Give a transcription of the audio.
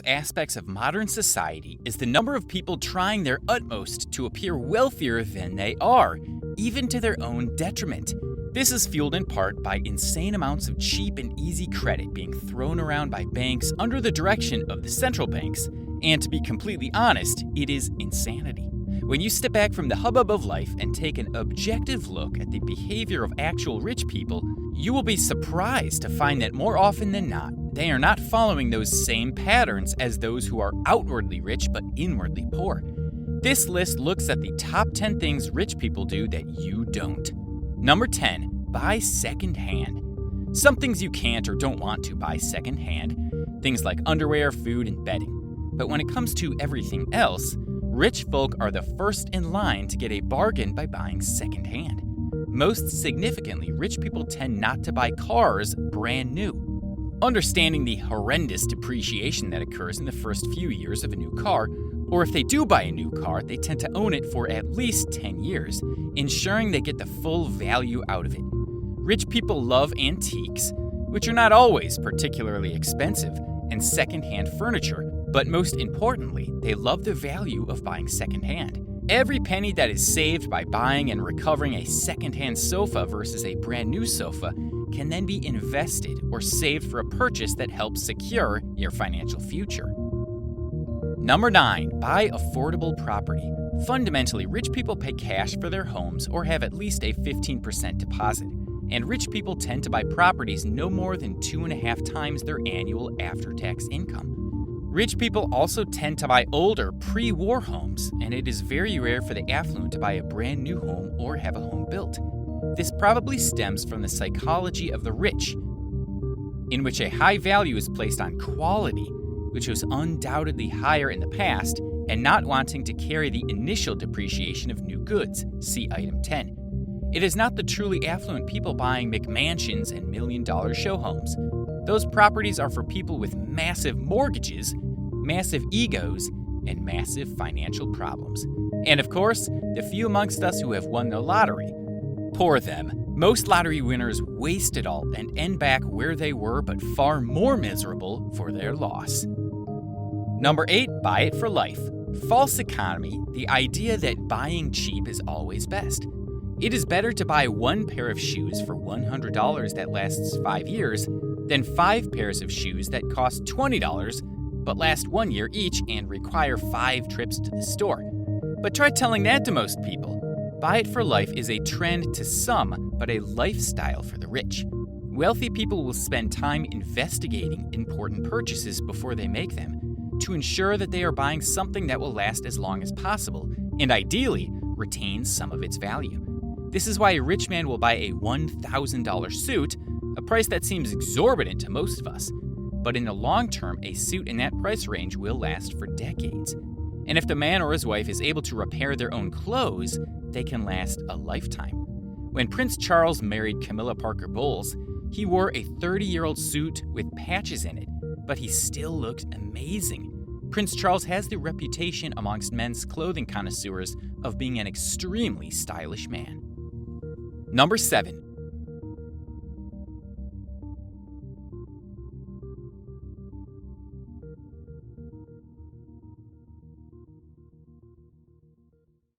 aspects of modern society is the number of people trying their utmost to appear wealthier than they are, even to their own detriment. This is fueled in part by insane amounts of cheap and easy credit being thrown around by banks under the direction of the central banks, and to be completely honest, it is insanity. When you step back from the hubbub of life and take an objective look at the behavior of actual rich people, you will be surprised to find that more often than not, they are not following those same patterns as those who are outwardly rich but inwardly poor. This list looks at the top 10 things rich people do that you don't. Number 10, buy secondhand. Some things you can't or don't want to buy secondhand, things like underwear, food, and bedding. But when it comes to everything else, rich folk are the first in line to get a bargain by buying secondhand. Most significantly, rich people tend not to buy cars brand new. Understanding the horrendous depreciation that occurs in the first few years of a new car, or if they do buy a new car, they tend to own it for at least 10 years, ensuring they get the full value out of it. Rich people love antiques, which are not always particularly expensive, and secondhand furniture, but most importantly, they love the value of buying secondhand. Every penny that is saved by buying and recovering a secondhand sofa versus a brand new sofa can then be invested or saved for a purchase that helps secure your financial future. Number 9, buy affordable property. Fundamentally, rich people pay cash for their homes or have at least a 15% deposit, and rich people tend to buy properties no more than 2.5 times their annual after-tax income. Rich people also tend to buy older, pre-war homes, and it is very rare for the affluent to buy a brand new home or have a home built. This probably stems from the psychology of the rich, in which a high value is placed on quality, which was undoubtedly higher in the past, and not wanting to carry the initial depreciation of new goods, see item 10. It is not the truly affluent people buying McMansions and million-dollar show homes. Those properties are for people with massive mortgages, massive egos, and massive financial problems. And of course, the few amongst us who have won the lottery. Poor them. Most lottery winners waste it all and end back where they were, but far more miserable for their loss. Number 8, buy it for life. False economy, the idea that buying cheap is always best. It is better to buy one pair of shoes for $100 that lasts 5 years than 5 pairs of shoes that cost $20 but last 1 year each and require 5 trips to the store. But try telling that to most people. Buy it for life is a trend to some, but a lifestyle for the rich. Wealthy people will spend time investigating important purchases before they make them to ensure that they are buying something that will last as long as possible and ideally retain some of its value. This is why a rich man will buy a $1,000 suit, a price that seems exorbitant to most of us. But in the long term, a suit in that price range will last for decades. And if the man or his wife is able to repair their own clothes, they can last a lifetime. When Prince Charles married Camilla Parker Bowles, he wore a 30-year-old suit with patches in it, but he still looked amazing. Prince Charles has the reputation amongst men's clothing connoisseurs of being an extremely stylish man. Number 7,